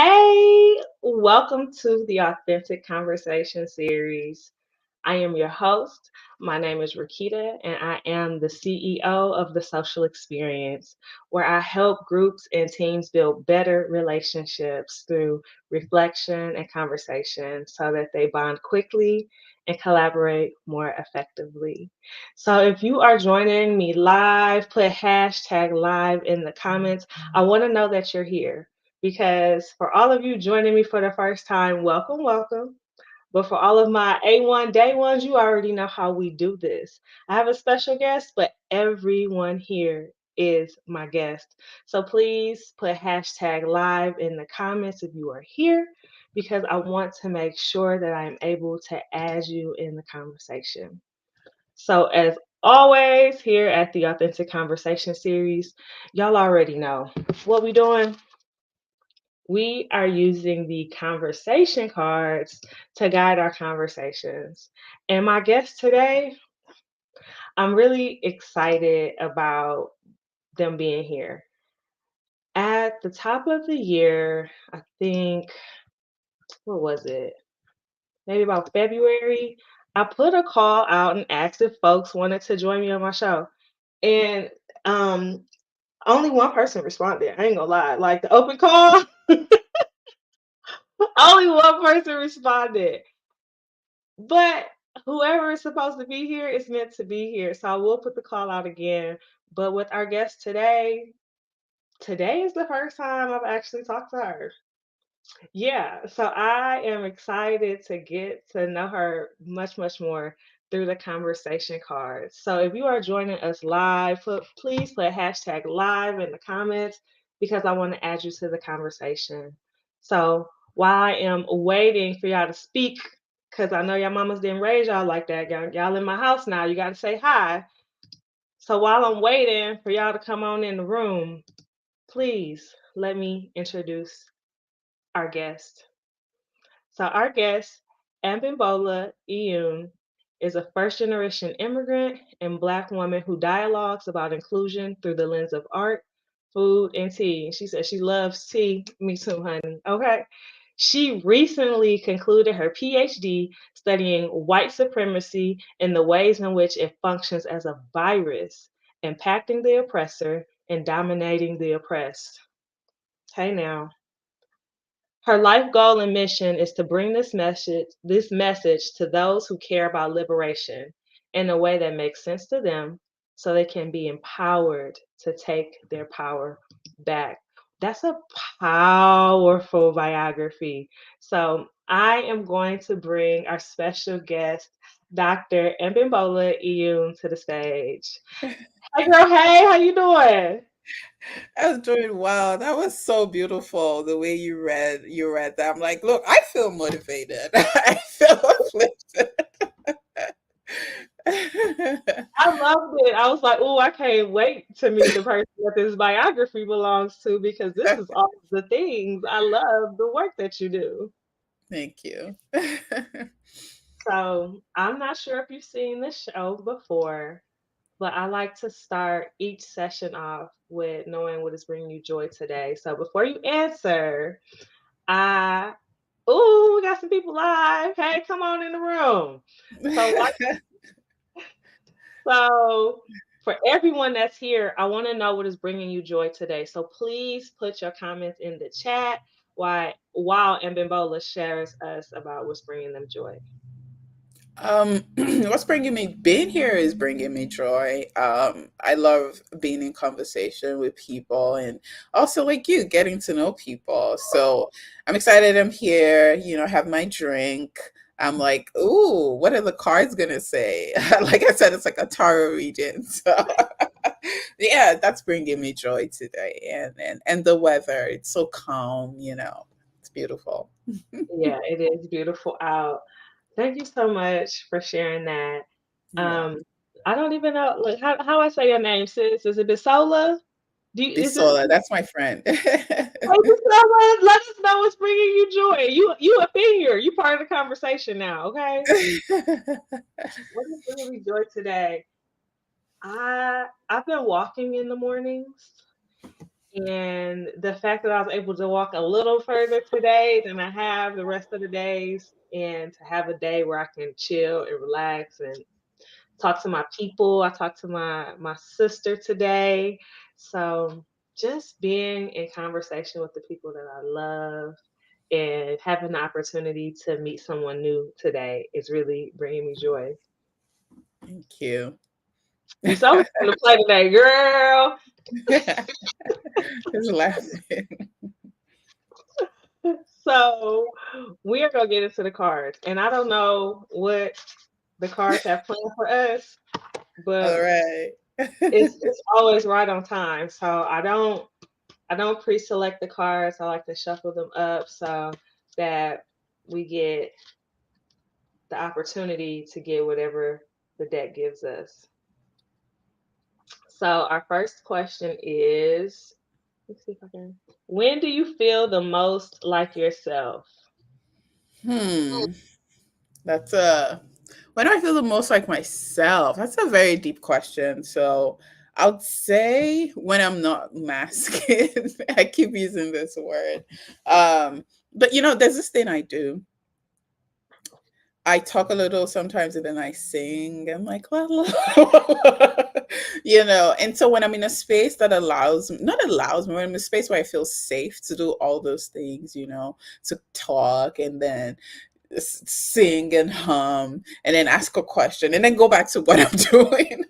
Hey, welcome to the Authentic Conversation series. I am your host. My name is Rakita, and I am the CEO of the Social Experience, where I help groups and teams build better relationships through reflection and conversation so that they bond quickly and collaborate more effectively. So, if you are joining me live, put hashtag live in the comments. I want to know that you're here because for all of you joining me for the first time, welcome, welcome. But for all of my A1 day ones, you already know how we do this. I have a special guest, but everyone here is my guest. So please put hashtag live in the comments if you are here because I want to make sure that I am able to add you in the conversation. So, as always, here at the Authentic Conversation series, y'all already know what we doing. We are using the conversation cards to guide our conversations. And my guest today, I'm really excited about them being here. At the top of the year, I think, what was it? Maybe about February, I put a call out and asked if folks wanted to join me on my show. And only one person responded. I ain't gonna lie. Like the open call, only one person responded. But whoever is supposed to be here is meant to be here. So I will put the call out again. But with our guest today, today is the first time I've actually talked to her. Yeah, so I am excited to get to know her much, much more through the conversation cards. So if you are joining us live, please put hashtag live in the comments because I want to add you to the conversation. So while I am waiting for y'all to speak, because I know y'all mamas didn't raise y'all like that. Y'all in my house now. You got to say hi. So while I'm waiting for y'all to come on in the room, please let me introduce our guest. So our guest, Abimbola Iyun, is a first-generation immigrant and Black woman who dialogues about inclusion through the lens of art, food, and tea. She says she loves tea. Me too, honey. Okay. She recently concluded her PhD studying white supremacy and the ways in which it functions as a virus, impacting the oppressor and dominating the oppressed. Hey now. Her life goal and mission is to bring this message to those who care about liberation in a way that makes sense to them so they can be empowered to take their power back. That's a powerful biography. So I am going to bring our special guest, Dr. Mbimbola Iyun, to the stage. Hey girl, hey, how you doing? I was doing well. That was so beautiful the way you read that. I'm like, look, I feel motivated. I feel uplifted. I loved it. I was like, oh, I can't wait to meet the person that this biography belongs to because this is all the things. I love the work that you do. Thank you. So I'm not sure if you've seen this show before, but I like to start each session off with knowing what is bringing you joy today. So before you answer, I we got some people live. Hey, come on in the room. So So, for everyone that's here, I want to know what is bringing you joy today. So please put your comments in the chat while Mbimbola shares us about what's bringing them joy. What's bringing me being here is bringing me joy. I love being in conversation with people and also like you getting to know people. So I'm excited I'm here, have my drink. I'm like, ooh, what are the cards gonna say? Like I said, it's like a tarot reading. So yeah, that's bringing me joy today. And the weather, it's so calm. It's beautiful. Yeah, it is beautiful out. Thank you so much for sharing that. Yeah. Um, I don't even know like how I say your name, sis. Is it Bisola? Is it Bisola, that's my friend. Hey, Bisola? Let us know what's bringing you joy. You up in here. You part of the conversation now, okay? What is bringing me joy today? I've been walking in the mornings And the fact that I was able to walk a little further today than I have the rest of the days, and to have a day where I can chill and relax and talk to my people. I talked to my sister today. So just being in conversation with the people that I love and having the opportunity to meet someone new today is really bringing me joy. Thank you. You saw me on the play today, girl. Just laughing. So we are gonna get into the cards, and I don't know what the cards have planned for us, All but right. it's always right on time. So I don't pre-select the cards. I like to shuffle them up so that we get the opportunity to get whatever the deck gives us. So our first question is, let's see if I can. When do you feel the most like yourself? Hmm. That's a when do I feel the most like myself? That's a very deep question. So I would say when I'm not masking. I keep using this word. But there's this thing I do. I talk a little sometimes and then I sing. I'm like, well, and so when I'm in a space that not allows me, when I'm in a space where I feel safe to do all those things, to talk and then sing and hum and then ask a question and then go back to what I'm doing.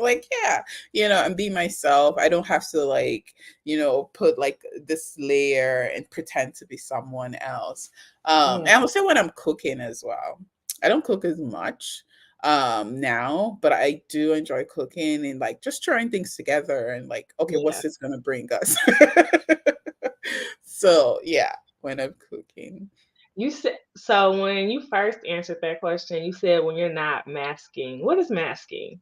Like, yeah, and be myself. I don't have to like, put like this layer and pretend to be someone else. Yeah, And I would say when I'm cooking as well. I don't cook as much now, but I do enjoy cooking and like just trying things together and like, okay, what's yeah. this gonna bring us? So yeah, when I'm cooking. You said so when you first answered that question, you said when you're not masking. What is masking?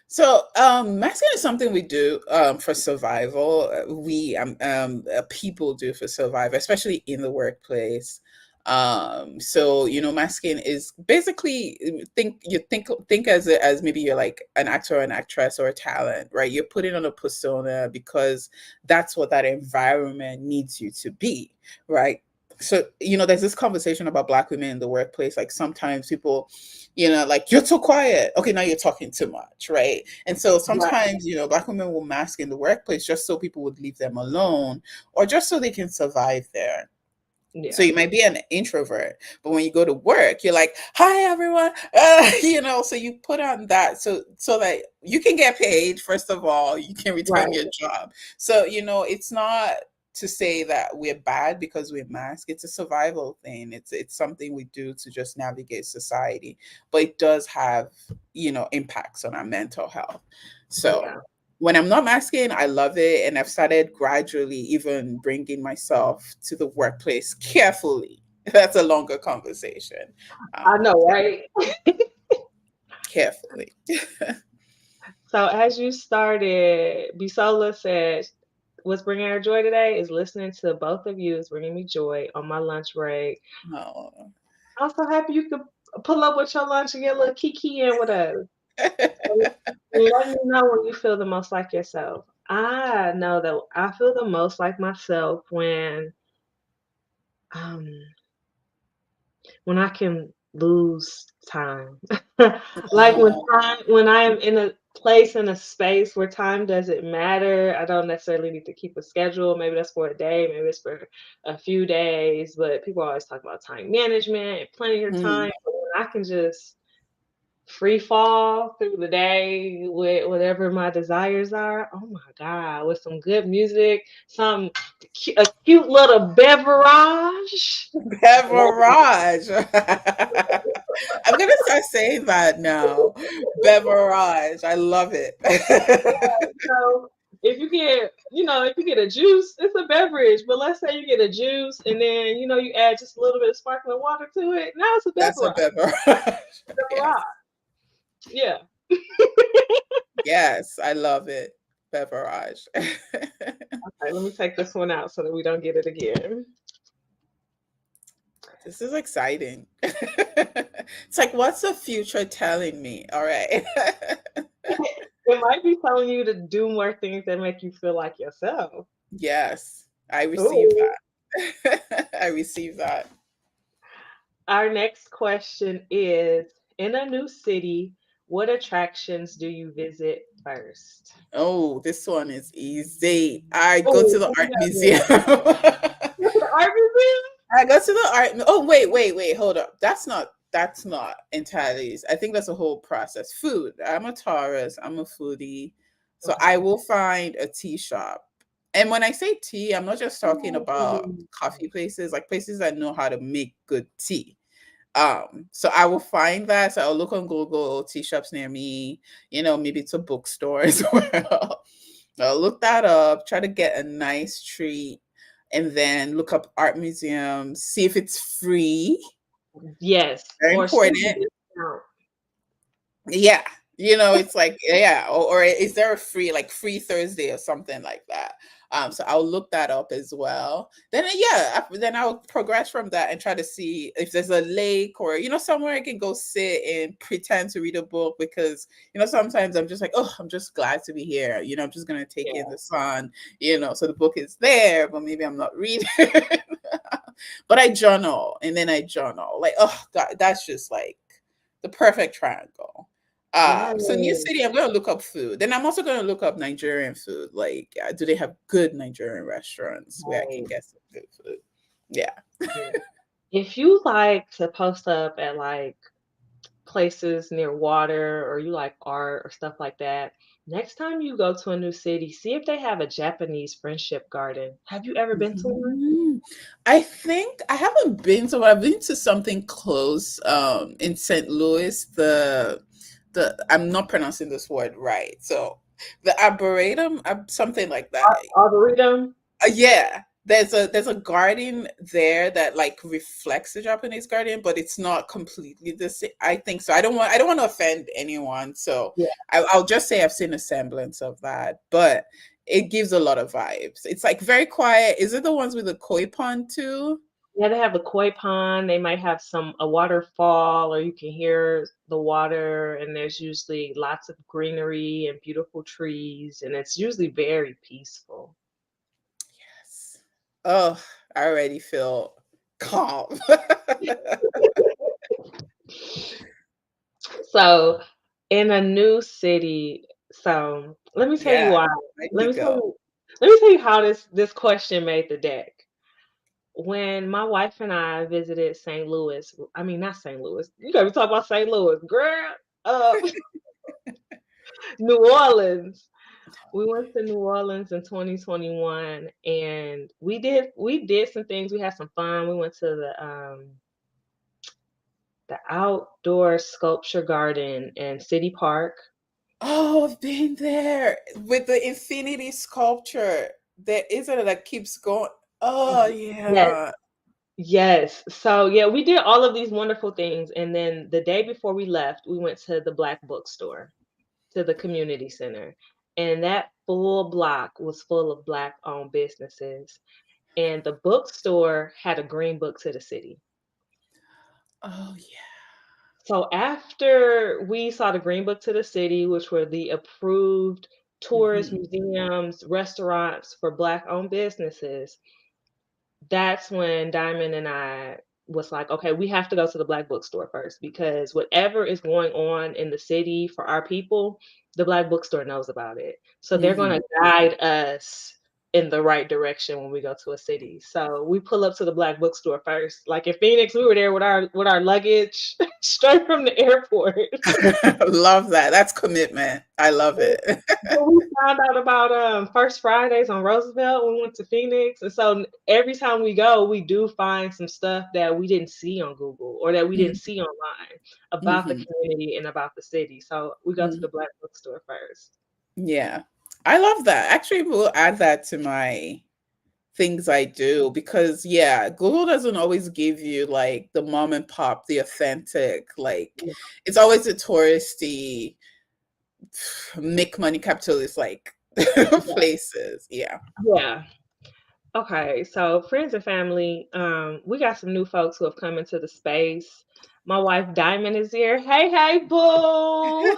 So, masking is something we do for survival. People do for survival, especially in the workplace. So masking is basically think as maybe you're like an actor or an actress or a talent, right? You're putting on a persona because that's what that environment needs you to be, right? So there's this conversation about Black women in the workplace. Like sometimes people like, you're too quiet. Okay, now you're talking too much, right? And so Right. sometimes, Black women will mask in the workplace just so people would leave them alone or just so they can survive there. So Yeah. you might be an introvert, but when you go to work, you're like, "Hi, everyone," So you put on that so that you can get paid. First of all, you can retain Right. your job. So it's not to say that we're bad because we're masked. It's a survival thing. It's something we do to just navigate society, but it does have impacts on our mental health. So Yeah. when I'm not masking, I love it. And I've started gradually even bringing myself to the workplace carefully. That's a longer conversation. I Um, know, right? Carefully. So as you started, Bisola said, "What's bringing her joy today is listening to both of you is bringing me joy on my lunch break. Oh. I'm so happy you could pull up with your lunch and get a little kiki in with us. So let me know when you feel the most like yourself. I know that I feel the most like myself um when I can lose time. Like Oh. when I'm in a place in a space where time doesn't matter, I don't necessarily need to keep a schedule. Maybe that's for a day, maybe it's for a few days, but people always talk about time management and planning your time. Mm. But when I can just free fall through the day with whatever my desires are. Oh my God, with some good music, a cute little beverage. Beverage. I'm gonna start saying that now. Beverage. I love it. So if you get, if you get a juice, it's a beverage. But let's say you get a juice and then, you add just a little bit of sparkling water to it. Now it's a That's a beverage. beverage. Yes. Beverage. Yeah. Yes, I love it. Beverage. Okay, let me take this one out so that we don't get it again. This is exciting. It's like, what's the future telling me? All right. It might be telling you to do more things that make you feel like yourself. Yes, I received Ooh. that. I received that. Our next question is, in a new city, what attractions do you visit first? Oh, this one is easy. I go to Oh, the what we art got museum. there? The art museum? I go to the art. Oh, wait. Hold up. That's not entirely. I think that's a whole process. Food. I'm a tourist. I'm a foodie, so I Okay. will find a tea shop. And when I say tea, I'm not just talking about Ooh. coffee places, like places that know how to make good tea. So I will find that. So I'll look on Google tea shops near me. Maybe it's a bookstore as well. I'll look that up, try to get a nice treat, and then look up art museums, see if it's free. Yes, Very or student important. discount. Yeah. It's like, yeah, or is there a free Thursday or something like that? So I'll look that up as well. Then yeah, then I'll progress from that and try to see if there's a lake or somewhere I can go sit and pretend to read a book, because sometimes I'm just like, oh, I'm just glad to be here. I'm just gonna take in Yeah. the sun. So the book is there, but maybe I'm not reading. But I journal, and then I journal like, oh, that's just like the perfect triangle. Yes. So new city, I'm gonna look up food. Then I'm also gonna look up Nigerian food. Like, do they have good Nigerian restaurants where I can Right. get some good food? Yeah. Yeah. If you like to post up at like places near water or you like art or stuff like that, next time you go to a new city, see if they have a Japanese friendship garden. Have you ever been to one? Mhm. I think I haven't been to, but I've been to something close in St. Louis. The I'm not pronouncing this word right. So the Arboretum, something like that. Arboretum? Yeah, there's a garden there that like reflects the Japanese garden, but it's not completely the same. I think so. I don't want to offend anyone, so Yeah. I'll just say I've seen a semblance of that, but it gives a lot of vibes. It's like very quiet. Is it the ones with the koi pond too? Yeah, they have a koi pond. They might have a waterfall, or you can hear the water. And there's usually lots of greenery and beautiful trees, and it's usually very peaceful. Yes. Oh, I already feel calm. So, in a new city, so let me tell you Yeah, why. ready Let to me tell go. you. Let me tell you how this question made the deck. When my wife and I visited St. Louis, I mean not St. Louis. You gotta be talking about St. Louis, girl. Uh, New Orleans. We went to New Orleans in 2021, and we did some things. We had some fun. We went to the outdoor sculpture garden in City Park. Oh, I've been there with the infinity sculpture. There isn't it that keeps going. Oh Yes, yeah. yes. So yeah, we did all of these wonderful things, and then the day before we left, we went to the Black bookstore, to the community center, and that full block was full of Black-owned businesses, and the bookstore had a green book to the city. Oh yeah. So after we saw the Green Book to the City, which were the approved tourist Hmm. museums, restaurants for Black-owned businesses, that's when Diamond and I was like, okay, we have to go to the Black bookstore first, because whatever is going on in the city for our people, the Black bookstore knows about it. So they're going Hmm. to guide us in the right direction when we go to a city. So we pull up to the Black bookstore first. Like in Phoenix, we were there with our luggage straight from the airport. Love that. That's commitment. I love it. But we found out about, First Fridays on Roosevelt when we went to Phoenix, and so every time we go, we do find some stuff that we didn't see on Google or that we didn't see online about the Hmm. community and about the city, so we go to the Black bookstore first. Yeah. I love that. Actually, we'll add that to my things I do, because yeah, Google doesn't always give you like the mom and pop, the authentic, like Yeah, it's always a touristy, make money capitalist like places. Yeah. yeah. Okay, so friends and family, we got some new folks who have come into the space. My wife Diamond is here. Hey, hey, boo!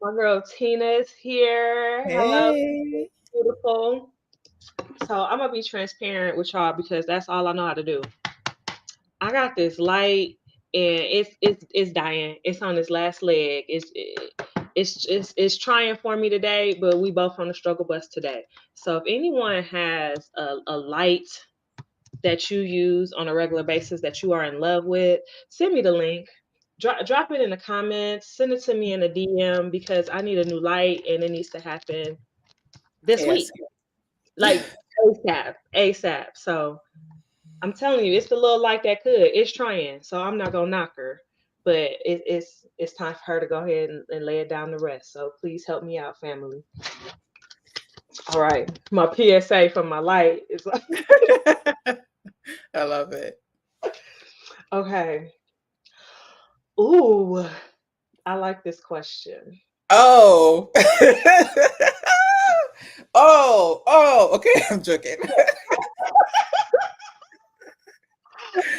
My girl Tina is here. Hello. Hey. beautiful. So I'm gonna be transparent with y'all because that's all I know how to do. I got this light and it's dying. It's on its last leg. It's trying for me today, but we both on the struggle bus today. So if anyone has a light that you use on a regular basis that you are in love with, send me the link. Drop it in the comments. Send it to me in a DM because I need a new light and it needs to happen this Yes. week, like ASAP, ASAP. So I'm telling you, it's the little light that could. It's trying, so I'm not gonna knock her, but it's time for her to go ahead and lay it down to rest. So please help me out, family. All right, my PSA from my light is like, I love it. okay. Ooh, I like this question. Oh. Oh, okay, I'm joking.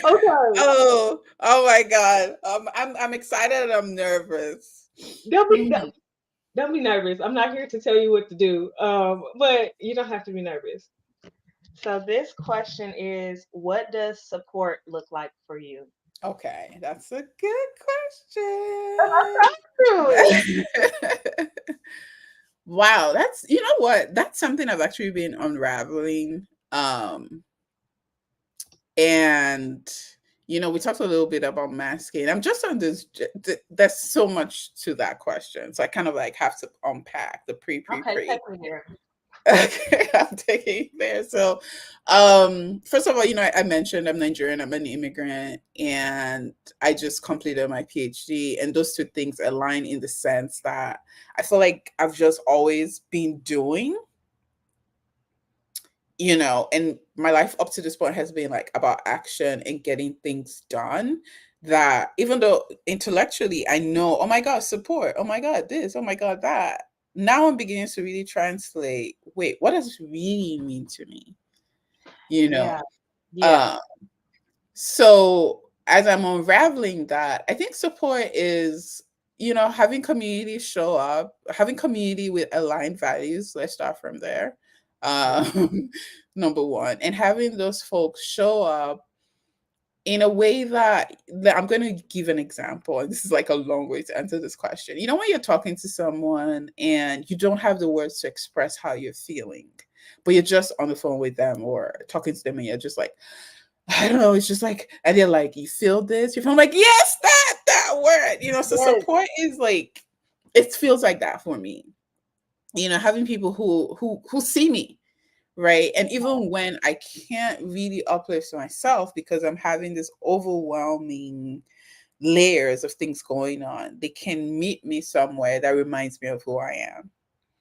Okay, Oh my God. I'm excited and I'm nervous. don't be Mhm. don't be nervous. I'm not here to tell you what to do. But you don't have to be nervous. So this question is, what does support look like for you? Okay, that's a good I tried to. question. Wow, that's you know what? That's something I've actually been unraveling. And we talked a little bit about masking. I'm just on this. There's so much to that question, so I kind of like have to unpack the Okay, take pre. me there. Okay, I'm taking you there. So, first of all, I mentioned I'm Nigerian. I'm an immigrant, and I just completed my PhD. And those two things align in the sense that I feel like I've just always been doing, and my life up to this point has been like about action and getting things done. That even though intellectually I know, oh my God, support, oh my God, this, oh my God, that. Now I'm beginning to really translate, wait, what does it really mean to me? You know? Yeah, yeah, Uh, so as I'm unraveling that, I think support is, having community show up, having community with aligned values. Let's start from there. yeah, Number one, and having those folks show up in a way that I'm going to give an example. And this is like a long way to answer this question. When you're talking to someone and you don't have the words to express how you're feeling, but you're just on the phone with them or talking to them and you're just like, I don't know, it's just like, and they're like, you feel this? You're like, yes, that word, so yes, support is like, it feels like that for me. Having people who see me, right? And even when I can't really uplift myself because I'm having this overwhelming layers of things going on, they can meet me somewhere that reminds me of who I am.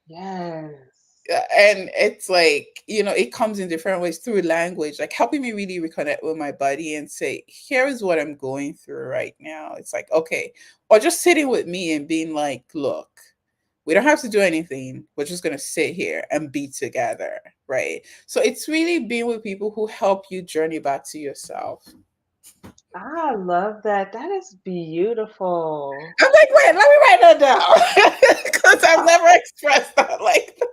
yes. And it's like, it comes in different ways through language, like helping me really reconnect with my body and say, here is what I'm going through right now. It's like, okay. Or just sitting with me and being like, look, we don't have to do anything. We're just going to sit here and be together. Right. So it's really being with people who help you journey back to yourself. I love that. That is beautiful. I'm like, wait, let me write that down. Because I've never expressed that like that.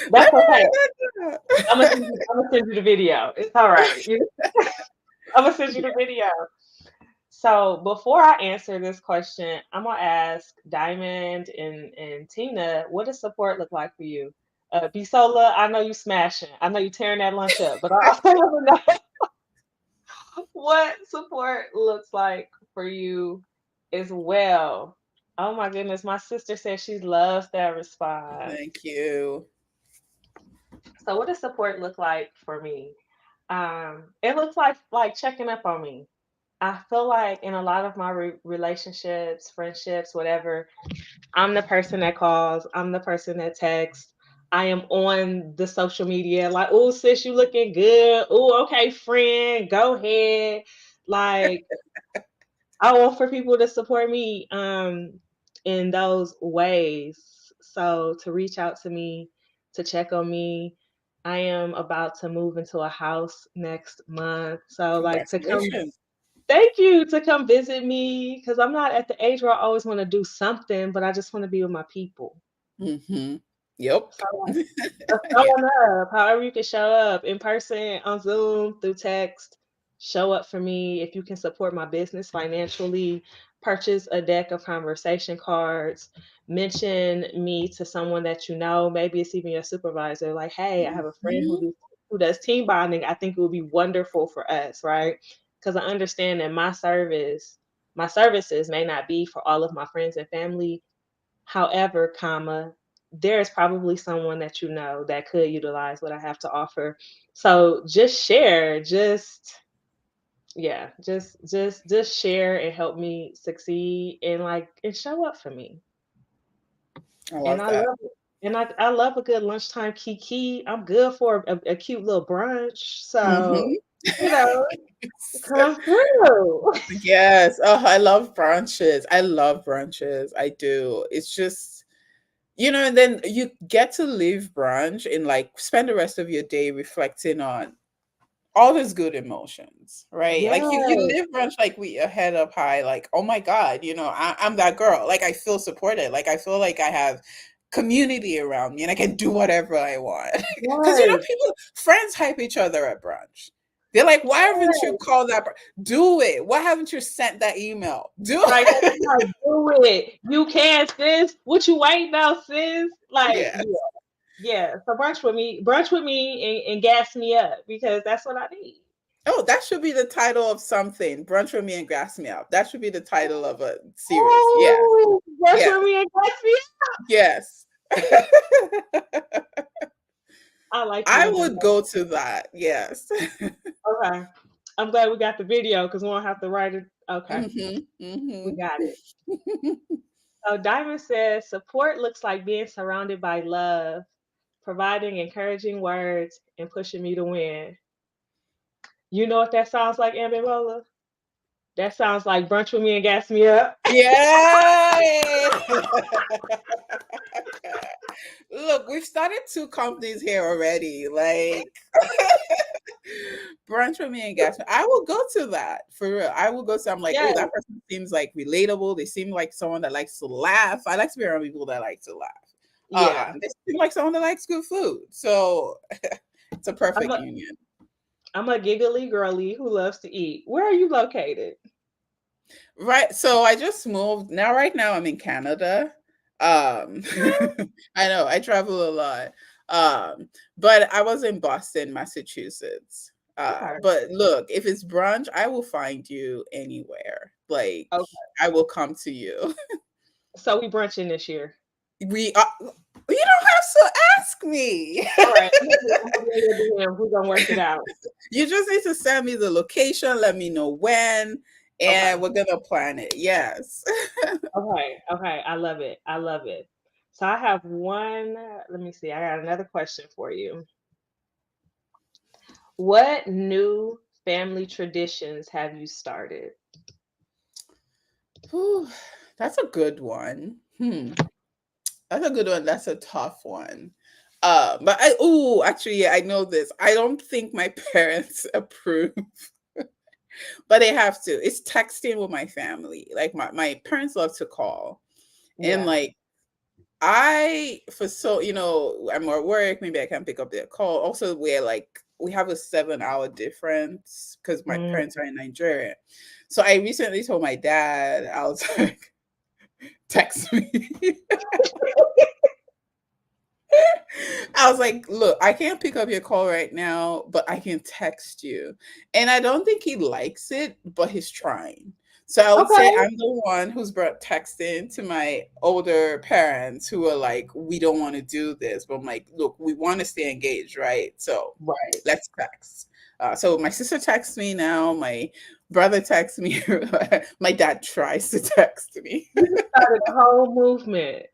Let That's me okay. write that down. I'm gonna send you the video. It's all right. I'm gonna send you the video. So before I answer this question, I'm gonna ask Diamond and Tina, what does support look like for you? Bisola, I know you smashing. I know you tearing that lunch up, but I also want to know what support looks like for you as well. Oh my goodness, my sister says she loves that response. Thank you. So what does support look like for me? It looks like checking up on me. I feel like in a lot of my relationships, friendships, whatever, I'm the person that calls. I'm the person that texts. I am on the social media, like, oh, sis, you looking good. Oh, okay, friend, go ahead. Like, I want for people to support me in those ways. So to reach out to me, to check on me. I am about to move into a house next month. So like to come Congratulations. thank you to come visit me because I'm not at the age where I always want to do something, but I just want to be with my people. Hmm. Yep. So, like, Yeah. showing up, however you can show up in person, on Zoom, through text, show up for me. If you can support my business financially, purchase a deck of conversation cards, mention me to someone that you know. Maybe it's even your supervisor. Like, hey, I have a friend Mhm. who does team bonding. I think it would be wonderful for us, right? Because I understand that my services may not be for all of my friends and family. However, comma, there is probably someone that you know that could utilize what I have to offer. So just share, just yeah, just share and help me succeed and like and show up for me. I And love I that. love it. And I love a good lunchtime kiki. I'm good for a cute little brunch. So, Mhm. you know, come through. Yes. Oh, I love brunches. I love brunches. I do. It's just, and then you get to leave brunch and like spend the rest of your day reflecting on all those good emotions, right? Like you Yes, live brunch like we a head up high, like, oh my God, I'm that girl. Like I feel supported. Like I feel like I have community around me and I can do whatever I want. Because yes, people friends hype each other at brunch. They're like, why haven't you yes. called that? Do it. Why haven't you sent that email? Do Like, it. like, do it. You can, sis. What you waiting on, sis? Like, Yeah. yeah, yeah. So brunch with me, and gas me up because that's what I need. Oh, that should be the title of something. Brunch with me and gas me up. That should be the title of a series. Yes. Oh, brunch Yes. with me and gas me Yes. up. I like the I idea. would go to that. Yes. Okay. I'm glad we got the video because we won't have to write it. Okay, Mhm. we Mhm. got it. So Diamond says support looks like being surrounded by love, providing encouraging words, and pushing me to win. You know what that sounds like, Abimbola? That sounds like brunch with me and gas me up. Yay! Look, we've started two companies here already. Like brunch with me and gas. I will go to that for real. I will go to. I'm like, oh, Yes, that person seems like relatable. They seem like someone that likes to laugh. I like to be around people that like to laugh. yeah. They seem like someone that likes good food. So it's a I'm perfect a union. I'm a giggly girly who loves to eat. Where are you located? Right. So I just moved. Right now I'm in Canada. I know I travel a lot. But I was in Boston, Massachusetts. Okay. But look, if it's brunch, I will find you anywhere. Like Okay. I will come to you. So we brunching this year. We you don't have to ask me. All right. I'm gonna be in your DM. We're gonna work it out. You just need to send me the location, let me know when, and Okay. we're gonna plan it. Yes. Okay. Okay. I love it. I love it. So I have one. Let me see. I got another question for you. What new family traditions have you started? Whew, that's a good one. That's a good one. That's a tough one. But actually, yeah, I know this. I don't think my parents approve, but they have to. It's texting with my family. Like my parents love to call, and Yeah. like I'm at work. Maybe I can't pick up their call. Also, we have a 7 hour difference because my Mm. parents are in Nigeria. So I recently told my dad, I was like, text me. I was like, look, I can't pick up your call right now, but I can text you. And I don't think he likes it, but he's trying. So I would say Okay. I'm the one who's brought texting to my older parents who are like, we don't want to do this. But I'm like, look, we want to stay engaged, right? So Right. let's text. So my sister texts me now. My brother texts me. My dad tries to text me. You just started a whole movement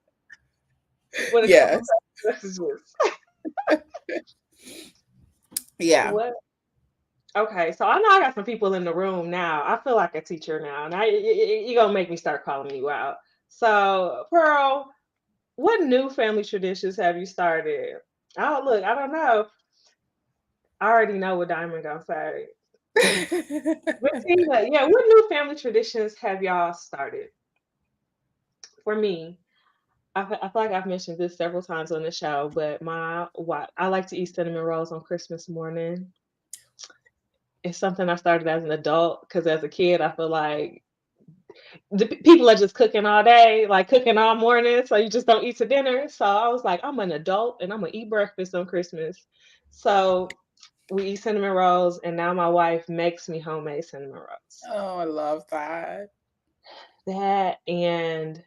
when it comes Yes. to messages. Yeah. What? Okay, so I know I got some people in the room now. I feel like a teacher now. Now you're gonna make me start calling you out. So, Pearl, what new family traditions have you started? Oh, look, I don't know. I already know what Diamond gonna say. Bettina, yeah, what new family traditions have y'all started? For me, I feel like I've mentioned this several times on the show, but I like to eat cinnamon rolls on Christmas morning. It's something I started as an adult because as a kid, I feel like people are just cooking all day, like cooking all morning, so you just don't eat to dinner. So I was like, I'm an adult and I'm gonna eat breakfast on Christmas. So we eat cinnamon rolls, and now my wife makes me homemade cinnamon rolls. Oh, I love that. That and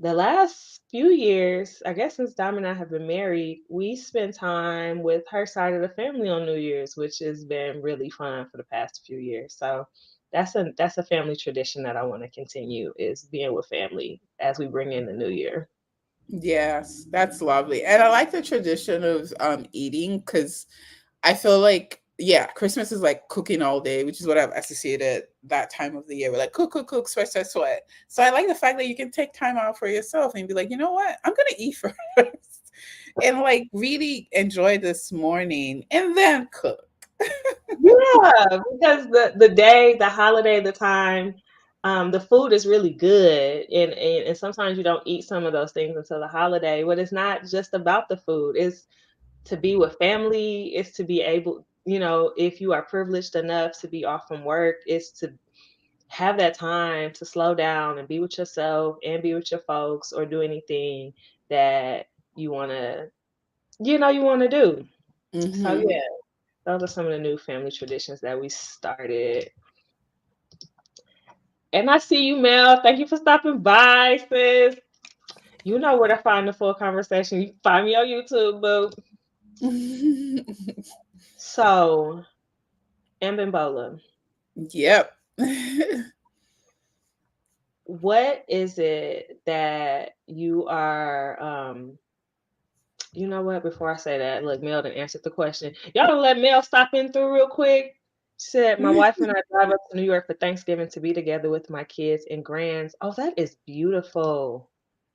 the last few years, I guess since Dom and I have been married, we spend time with her side of the family on New Year's, which has been really fun for the past few years. So that's a family tradition that I want to continue is being with family as we bring in the new year. Yes, that's lovely. And I like the tradition of eating because I feel like, yeah, Christmas is like cooking all day, which is what I've associated that time of the year. We're like cook, cook, cook, sweat, sweat, sweat. So I like the fact that you can take time out for yourself and be like, you know what, I'm gonna eat first and like really enjoy this morning and then cook. Yeah, because the holiday, the time, the food is really good, and sometimes you don't eat some of those things until the holiday. But it's not just about the food; it's to be with family. It's to be able, if you are privileged enough to be off from work, it's to have that time to slow down and be with yourself and be with your folks, or do anything that you wanna, you wanna do. So Hmm. yeah, those are some of the new family traditions that we started. And I see you, Mel. Thank you for stopping by, sis. You know where to find the full conversation. You can find me on YouTube, boo. So, Abimbola, Yep. what is it that you are you know what? Before I say that, look, Mel didn't answer the question. Y'all gonna let Mel stop in through real quick? She said, my wife and I drive up to New York for Thanksgiving to be together with my kids and grands. Oh, that is beautiful.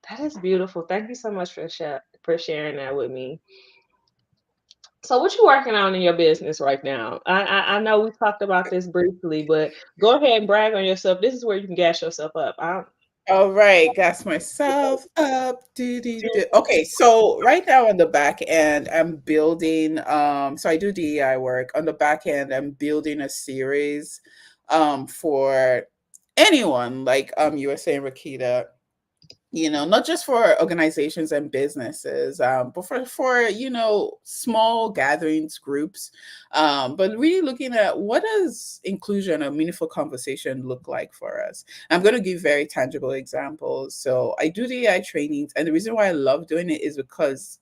That is beautiful. Thank you so much for sharing that with me. So, what you working on in your business right now? I know we talked about this briefly, but go ahead and brag on yourself. This is where you can gas yourself up. All right, gas myself up. Do, do, do. Okay, so right now on the back end, I'm building. So I do DEI work. On the back end, I'm building a series, for anyone like you were saying, Rakita, not just for organizations and businesses, but for small gatherings, groups, but really looking at what does inclusion, a meaningful conversation, look like for us. I'm going to give very tangible examples. So I do the AI trainings, and the reason why I love doing it is because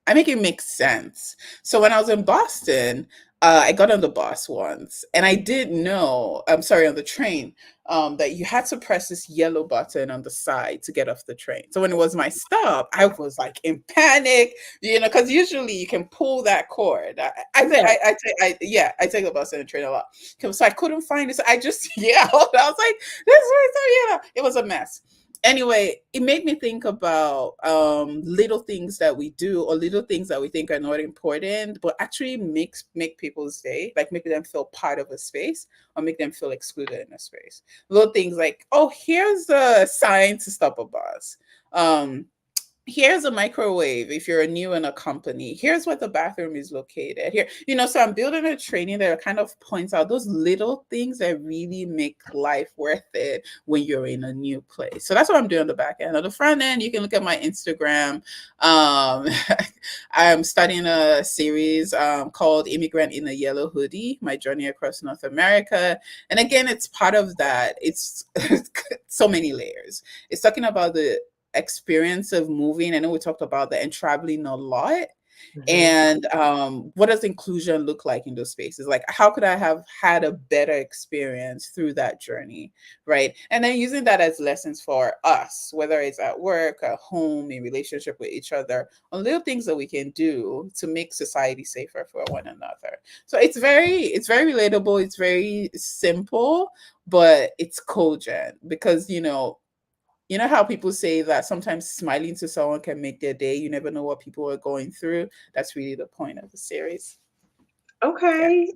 I make it make sense. So when I was in Boston, I got on the bus once, and I didn't know. I'm sorry, on the train, that you had to press this yellow button on the side to get off the train. So when it was my stop, I was like in panic, because usually you can pull that cord. Yeah. Yeah, I take the bus and the train a lot. So I couldn't find this. I just yelled. I was like, "This way, so yeah." It was a mess. Anyway, it made me think about little things that we do, or little things that we think are not important but actually make people's day, like make them feel part of a space or make them feel excluded in a space. Little things like, oh, here's a sign to stop a bus. um Here's a microwave if you're new in a company. Here's where the bathroom is located. Here, so I'm building a training that kind of points out those little things that really make life worth it when you're in a new place. So that's what I'm doing on the back end. On the front end, you can look at my Instagram. um I'm studying a series called Immigrant in a Yellow Hoodie, my journey across North America. And again, it's part of that. It's so many layers. It's talking about the experience of moving. I know we talked about that, and traveling a lot. Hmm. And what does inclusion look like in those spaces? Like, how could I have had a better experience through that journey, right? And then using that as lessons for us, whether it's at work, at home, in relationship with each other, on little things that we can do to make society safer for one another. So it's very relatable. It's very simple, but it's cogent because how people say that sometimes smiling to someone can make their day. You never know what people are going through. That's really the point of the series. Yeah. Okay.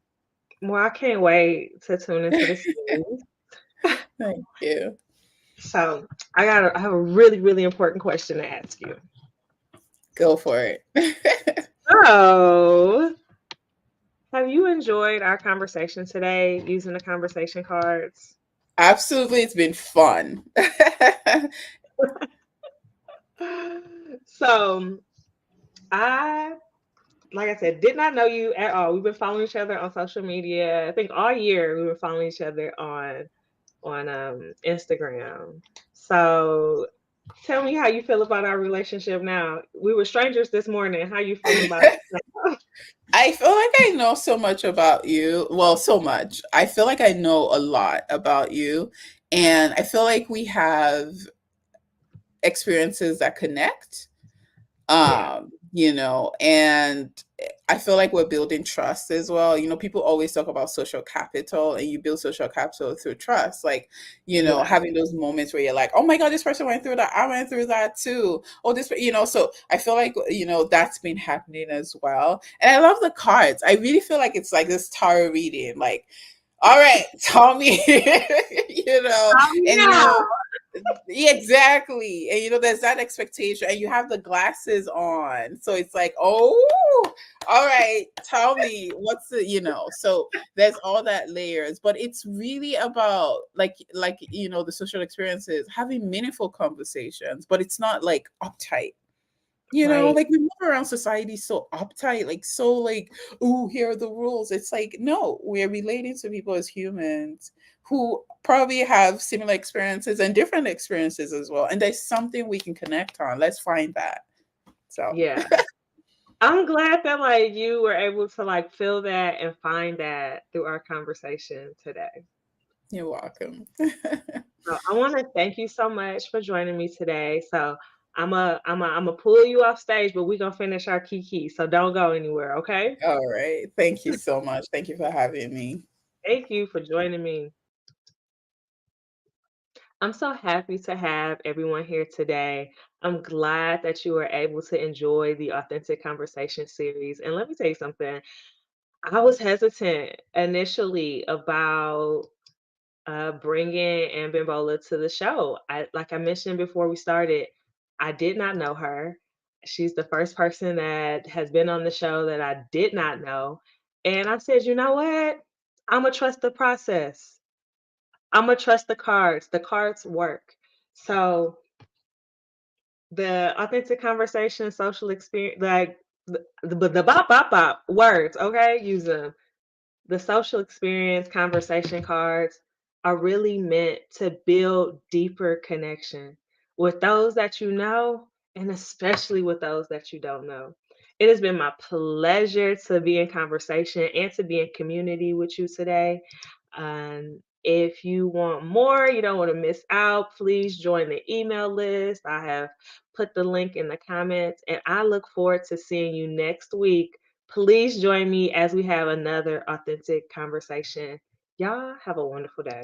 Well, I can't wait to tune into the series. Thank you. So I have a really, really important question to ask you. Go for it. So, have you enjoyed our conversation today using the conversation cards? Absolutely, it's been fun. So, I, like I said, did not know you at all. We've been following each other on social media. I think all year we've been following each other on Instagram. So, tell me how you feel about our relationship now. We were strangers this morning. How you feeling about it now? I feel like I know so much about you. Well, so much. I feel like I know a lot about you. And I feel like we have experiences that connect. Yeah, And I feel like we're building trust as well. People always talk about social capital, and you build social capital through trust. Like, yeah, having those moments where you're like, oh my God, this person went through that. I went through that too. Oh, so I feel like, that's been happening as well. And I love the cards. I really feel like it's like this tarot reading. Like, all right, tell me, you know, oh, and yeah. yeah, exactly. And there's that expectation, and you have the glasses on. So it's like, oh, all right, tell me what's so there's all that layers, but it's really about the social experiences, having meaningful conversations, but it's not like uptight. Right. Like we move around society so uptight, like so like, oh, here are the rules. It's like, no, we're relating to people as humans who probably have similar experiences and different experiences as well. And there's something we can connect on. Let's find that. So Yeah. I'm glad that like you were able to like feel that and find that through our conversation today. you're welcome. So I want to thank you so much for joining me today. So I'm a pull you off stage, but we're gonna finish our kiki. So don't go anywhere, okay? All right. Thank you so much. Thank you for having me. Thank you for joining me. I'm so happy to have everyone here today. I'm glad that you were able to enjoy the Authentic Conversation series. And let me tell you something. I was hesitant initially about bringing Abimbola to the show. Like I mentioned before we started, I did not know her. She's the first person that has been on the show that I did not know. And I said, you know what? I'm going to trust the process. I'm going to trust the cards. The cards work. So the authentic conversation, social experience, like the bop, bop, bop words, okay? Use them. The social experience conversation cards are really meant to build deeper connection with those that you know, and especially with those that you don't know. It has been my pleasure to be in conversation and to be in community with you today. If you want more, you don't want to miss out, please join the email list. I have put the link in the comments, and I look forward to seeing you next week. Please join me as we have another authentic conversation. Y'all have a wonderful day.